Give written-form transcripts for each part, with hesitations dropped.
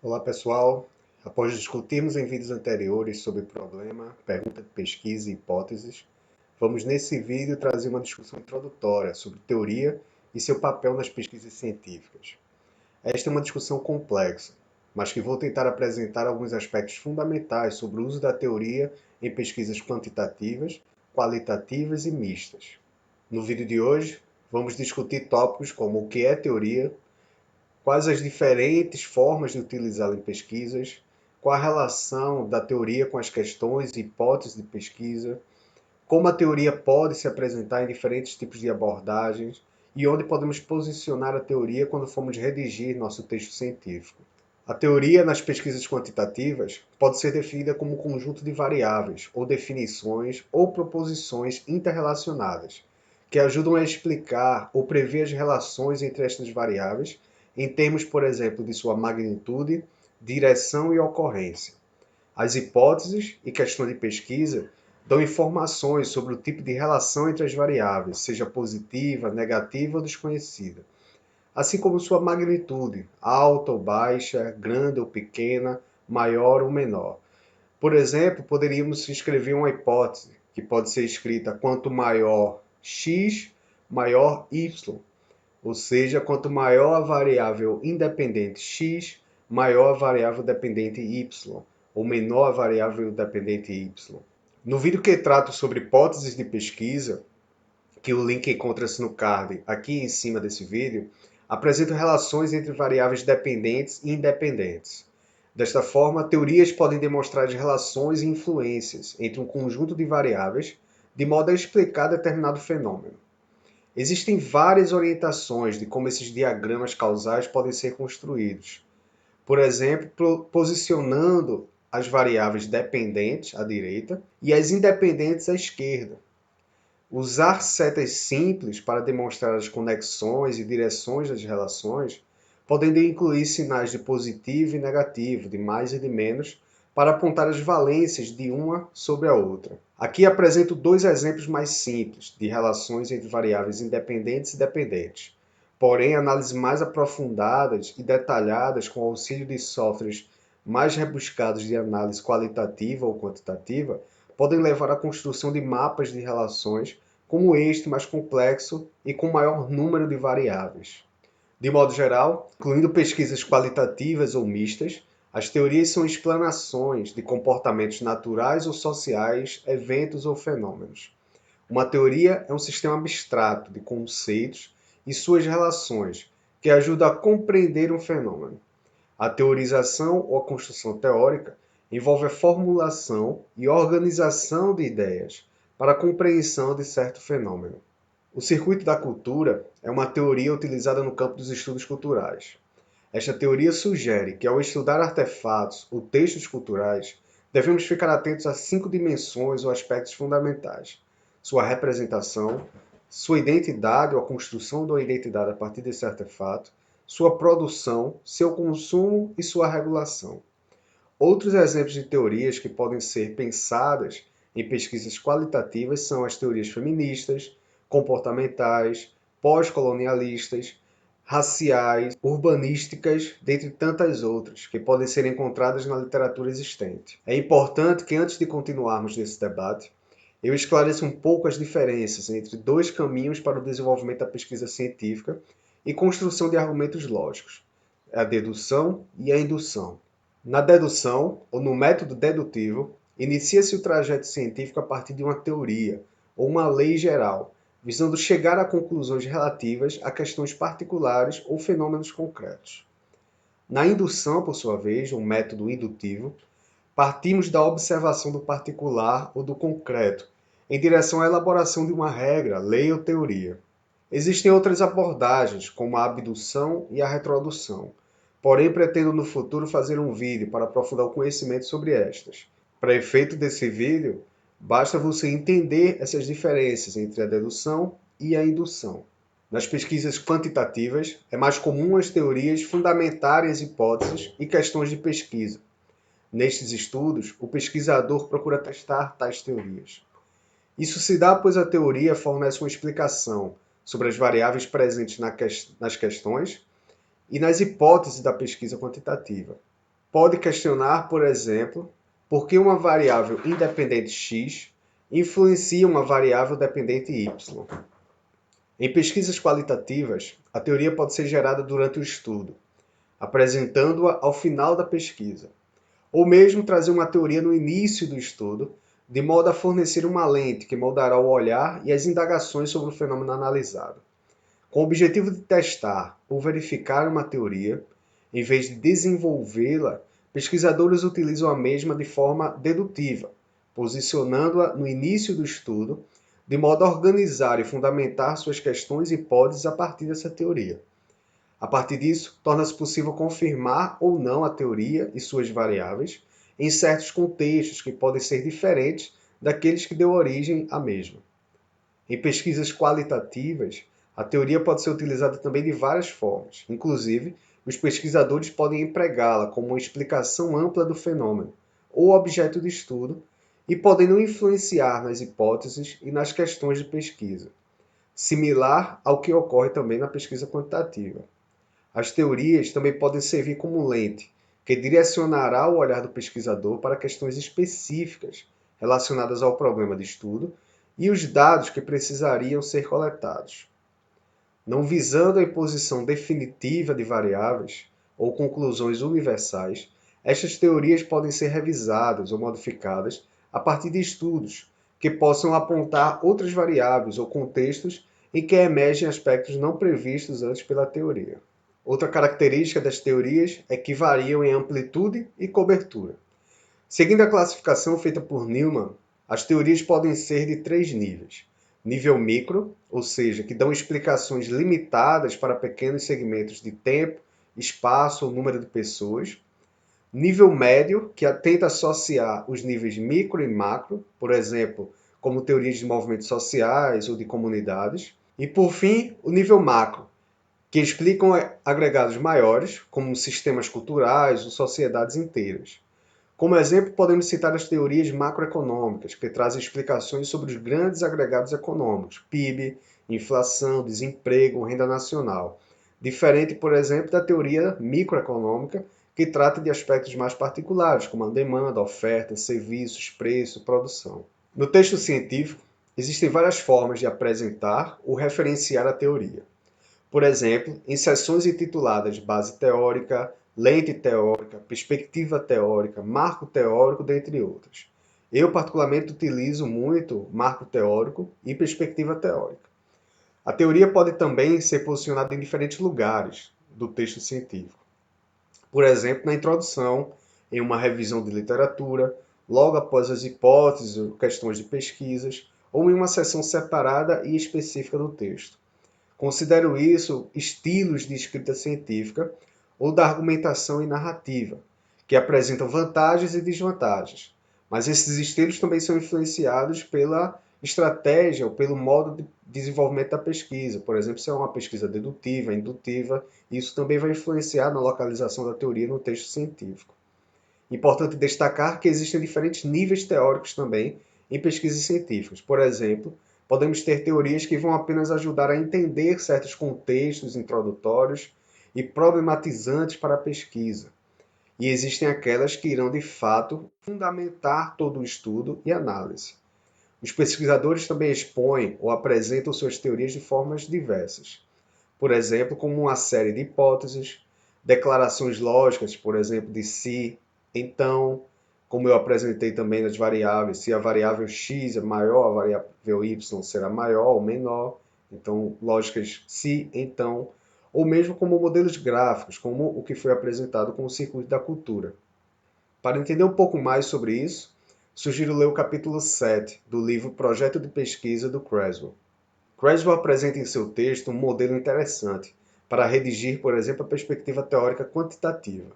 Olá pessoal, após discutirmos em vídeos anteriores sobre problema, pergunta de pesquisa e hipóteses, vamos nesse vídeo trazer uma discussão introdutória sobre teoria e seu papel nas pesquisas científicas. Esta é uma discussão complexa, mas que vou tentar apresentar alguns aspectos fundamentais sobre o uso da teoria em pesquisas quantitativas, qualitativas e mistas. No vídeo de hoje, vamos discutir tópicos como o que é teoria, quais as diferentes formas de utilizá-la em pesquisas, qual a relação da teoria com as questões e hipóteses de pesquisa, como a teoria pode se apresentar em diferentes tipos de abordagens e onde podemos posicionar a teoria quando formos redigir nosso texto científico. A teoria nas pesquisas quantitativas pode ser definida como um conjunto de variáveis, ou definições, ou proposições interrelacionadas, que ajudam a explicar ou prever as relações entre estas variáveis, em termos, por exemplo, de sua magnitude, direção e ocorrência. As hipóteses e questões de pesquisa dão informações sobre o tipo de relação entre as variáveis, seja positiva, negativa ou desconhecida, assim como sua magnitude, alta ou baixa, grande ou pequena, maior ou menor. Por exemplo, poderíamos escrever uma hipótese, que pode ser escrita quanto maior x, maior y, ou seja, quanto maior a variável independente x, maior a variável dependente y, ou menor a variável dependente y. No vídeo que trato sobre hipóteses de pesquisa, que o link encontra-se no card aqui em cima desse vídeo, apresenta relações entre variáveis dependentes e independentes. Desta forma, teorias podem demonstrar as relações e influências entre um conjunto de variáveis, de modo a explicar determinado fenômeno. Existem várias orientações de como esses diagramas causais podem ser construídos. Por exemplo, posicionando as variáveis dependentes à direita e as independentes à esquerda. Usar setas simples para demonstrar as conexões e direções das relações, podendo incluir sinais de positivo e negativo, de mais e de menos, para apontar as valências de uma sobre a outra. Aqui apresento dois exemplos mais simples de relações entre variáveis independentes e dependentes. Porém, análises mais aprofundadas e detalhadas com o auxílio de softwares mais rebuscados de análise qualitativa ou quantitativa podem levar à construção de mapas de relações como este mais complexo e com maior número de variáveis. De modo geral, incluindo pesquisas qualitativas ou mistas, as teorias são explanações de comportamentos naturais ou sociais, eventos ou fenômenos. Uma teoria é um sistema abstrato de conceitos e suas relações que ajuda a compreender um fenômeno. A teorização ou a construção teórica envolve a formulação e organização de ideias para a compreensão de certo fenômeno. O circuito da cultura é uma teoria utilizada no campo dos estudos culturais. Esta teoria sugere que, ao estudar artefatos ou textos culturais, devemos ficar atentos a 5 dimensões ou aspectos fundamentais: sua representação, sua identidade ou a construção da identidade a partir desse artefato, sua produção, seu consumo e sua regulação. Outros exemplos de teorias que podem ser pensadas em pesquisas qualitativas são as teorias feministas, comportamentais, pós-colonialistas, raciais, urbanísticas, dentre tantas outras, que podem ser encontradas na literatura existente. É importante que, antes de continuarmos nesse debate, eu esclareça um pouco as diferenças entre dois caminhos para o desenvolvimento da pesquisa científica e construção de argumentos lógicos: a dedução e a indução. Na dedução, ou no método dedutivo, inicia-se o trajeto científico a partir de uma teoria ou uma lei geral, visando chegar a conclusões relativas a questões particulares ou fenômenos concretos. Na indução, por sua vez, um método indutivo, partimos da observação do particular ou do concreto, em direção à elaboração de uma regra, lei ou teoria. Existem outras abordagens, como a abdução e a retrodução, porém pretendo no futuro fazer um vídeo para aprofundar o conhecimento sobre estas. Para efeito desse vídeo, basta você entender essas diferenças entre a dedução e a indução. Nas pesquisas quantitativas, é mais comum as teorias fundamentarem as hipóteses e questões de pesquisa. Nestes estudos, o pesquisador procura testar tais teorias. Isso se dá pois a teoria fornece uma explicação sobre as variáveis presentes nas questões e nas hipóteses da pesquisa quantitativa. Pode questionar, por exemplo, por que uma variável independente x influencia uma variável dependente y. Em pesquisas qualitativas, a teoria pode ser gerada durante o estudo, apresentando-a ao final da pesquisa, ou mesmo trazer uma teoria no início do estudo, de modo a fornecer uma lente que moldará o olhar e as indagações sobre o fenômeno analisado. Com o objetivo de testar ou verificar uma teoria, em vez de desenvolvê-la, pesquisadores utilizam a mesma de forma dedutiva, posicionando-a no início do estudo, de modo a organizar e fundamentar suas questões e hipóteses a partir dessa teoria. A partir disso, torna-se possível confirmar ou não a teoria e suas variáveis em certos contextos que podem ser diferentes daqueles que deu origem à mesma. Em pesquisas qualitativas, a teoria pode ser utilizada também de várias formas. Inclusive, os pesquisadores podem empregá-la como uma explicação ampla do fenômeno ou objeto de estudo e podem não influenciar nas hipóteses e nas questões de pesquisa, similar ao que ocorre também na pesquisa quantitativa. As teorias também podem servir como lente, que direcionará o olhar do pesquisador para questões específicas relacionadas ao problema de estudo e os dados que precisariam ser coletados. Não visando a imposição definitiva de variáveis ou conclusões universais, estas teorias podem ser revisadas ou modificadas a partir de estudos que possam apontar outras variáveis ou contextos em que emergem aspectos não previstos antes pela teoria. Outra característica das teorias é que variam em amplitude e cobertura. Seguindo a classificação feita por Newman, as teorias podem ser de 3 níveis. Nível micro, ou seja, que dão explicações limitadas para pequenos segmentos de tempo, espaço ou número de pessoas. Nível médio, que tenta associar os níveis micro e macro, por exemplo, como teorias de movimentos sociais ou de comunidades. E, por fim, o nível macro, que explicam agregados maiores, como sistemas culturais ou sociedades inteiras. Como exemplo, podemos citar as teorias macroeconômicas, que trazem explicações sobre os grandes agregados econômicos, PIB, inflação, desemprego, renda nacional. Diferente, por exemplo, da teoria microeconômica, que trata de aspectos mais particulares, como a demanda, oferta, serviços, preço, produção. No texto científico, existem várias formas de apresentar ou referenciar a teoria. Por exemplo, em seções intituladas Base Teórica, Lente Teórica, Perspectiva Teórica, Marco Teórico, dentre outras. Eu, particularmente, utilizo muito Marco Teórico e Perspectiva Teórica. A teoria pode também ser posicionada em diferentes lugares do texto científico. Por exemplo, na introdução, em uma revisão de literatura, logo após as hipóteses ou questões de pesquisas, ou em uma seção separada e específica do texto. Considero isso estilos de escrita científica ou da argumentação e narrativa, que apresentam vantagens e desvantagens. Mas esses estilos também são influenciados pela estratégia ou pelo modo de desenvolvimento da pesquisa. Por exemplo, se é uma pesquisa dedutiva, indutiva, isso também vai influenciar na localização da teoria no texto científico. Importante destacar que existem diferentes níveis teóricos também em pesquisas científicas. Por exemplo, podemos ter teorias que vão apenas ajudar a entender certos contextos introdutórios e problematizantes para a pesquisa. E existem aquelas que irão, de fato, fundamentar todo o estudo e análise. Os pesquisadores também expõem ou apresentam suas teorias de formas diversas. Por exemplo, como uma série de hipóteses, declarações lógicas, por exemplo, de se, então, como eu apresentei também nas variáveis, se a variável x é maior, a variável y será maior ou menor. Então, lógicas se, então, ou mesmo como modelos gráficos, como o que foi apresentado com o circuito da cultura. Para entender um pouco mais sobre isso, sugiro ler o capítulo 7 do livro Projeto de Pesquisa do Creswell. Creswell apresenta em seu texto um modelo interessante para redigir, por exemplo, a perspectiva teórica quantitativa.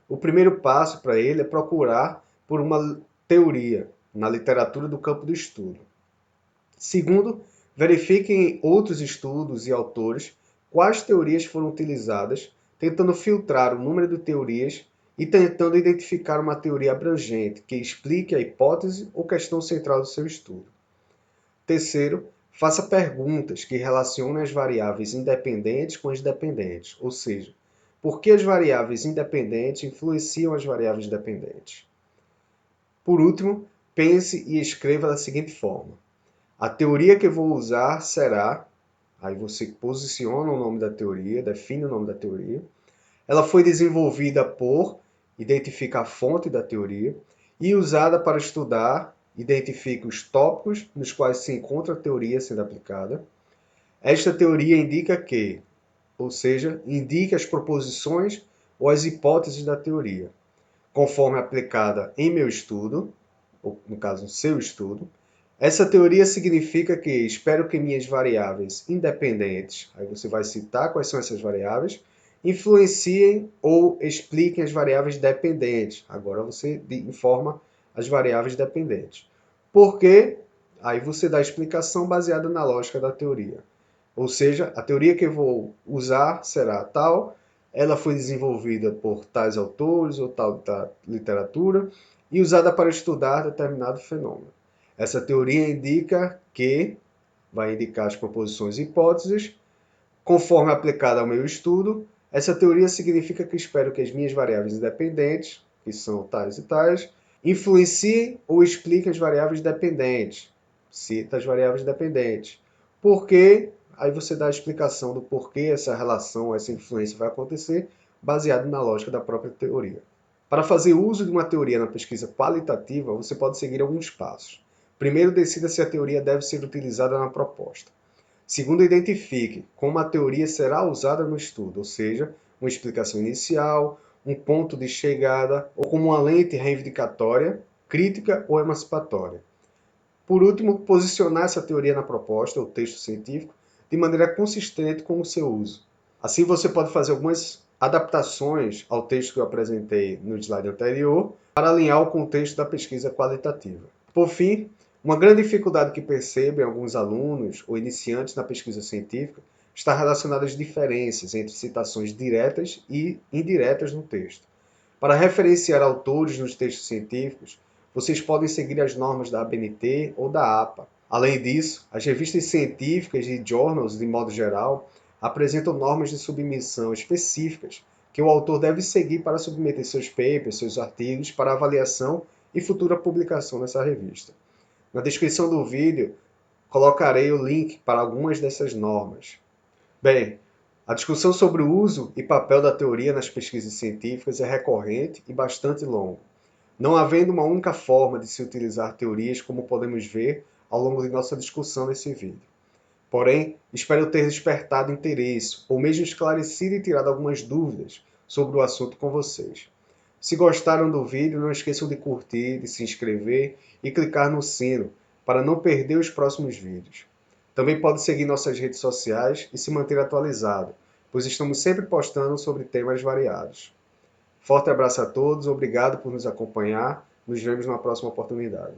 O primeiro passo para ele é procurar por uma teoria na literatura do campo do estudo. Segundo, verifique em outros estudos e autores quais teorias foram utilizadas, tentando filtrar o número de teorias e tentando identificar uma teoria abrangente que explique a hipótese ou questão central do seu estudo. Terceiro, faça perguntas que relacionem as variáveis independentes com as dependentes, ou seja, Por que as variáveis independentes influenciam as variáveis dependentes? Por último, pense e escreva da seguinte forma. A teoria que eu vou usar será... Aí você posiciona o nome da teoria, define o nome da teoria. Ela foi desenvolvida por... Identifica a fonte da teoria. E usada para estudar... Identifica os tópicos nos quais se encontra a teoria sendo aplicada. Esta teoria indica que... Ou seja, indica as proposições ou as hipóteses da teoria, conforme aplicada em meu estudo, ou no caso, no seu estudo. Essa teoria significa que espero que minhas variáveis independentes, aí você vai citar quais são essas variáveis, influenciem ou expliquem as variáveis dependentes. Agora você informa as variáveis dependentes. Por quê? Aí você dá a explicação baseada na lógica da teoria. Ou seja, a teoria que eu vou usar será tal, ela foi desenvolvida por tais autores ou tal literatura e usada para estudar determinado fenômeno. Essa teoria indica que, vai indicar as proposições e hipóteses, conforme aplicada ao meu estudo. Essa teoria significa que espero que as minhas variáveis independentes, que são tais e tais, influenciem ou expliquem as variáveis dependentes. Cita as variáveis dependentes. Por quê? Aí você dá a explicação do porquê essa relação, essa influência vai acontecer, baseado na lógica da própria teoria. Para fazer uso de uma teoria na pesquisa qualitativa, você pode seguir alguns passos. Primeiro, decida se a teoria deve ser utilizada na proposta. Segundo, identifique como a teoria será usada no estudo, ou seja, uma explicação inicial, um ponto de chegada, ou como uma lente reivindicatória, crítica ou emancipatória. Por último, posicionar essa teoria na proposta ou texto científico de maneira consistente com o seu uso. Assim, você pode fazer algumas adaptações ao texto que eu apresentei no slide anterior para alinhar o contexto da pesquisa qualitativa. Por fim, uma grande dificuldade que percebo em alguns alunos ou iniciantes na pesquisa científica está relacionada às diferenças entre citações diretas e indiretas no texto. Para referenciar autores nos textos científicos, vocês podem seguir as normas da ABNT ou da APA. Além disso, as revistas científicas e journals, de modo geral, apresentam normas de submissão específicas que o autor deve seguir para submeter seus papers, seus artigos, para avaliação e futura publicação nessa revista. Na descrição do vídeo, colocarei o link para algumas dessas normas. Bem, a discussão sobre o uso e papel da teoria nas pesquisas científicas é recorrente e bastante longa, não havendo uma única forma de se utilizar teorias, como podemos ver ao longo de nossa discussão nesse vídeo. Porém, espero ter despertado interesse, ou mesmo esclarecido e tirado algumas dúvidas sobre o assunto com vocês. Se gostaram do vídeo, não esqueçam de curtir, de se inscrever e clicar no sino para não perder os próximos vídeos. Também pode seguir nossas redes sociais e se manter atualizado, pois estamos sempre postando sobre temas variados. Forte abraço a todos, obrigado por nos acompanhar, nos vemos na próxima oportunidade.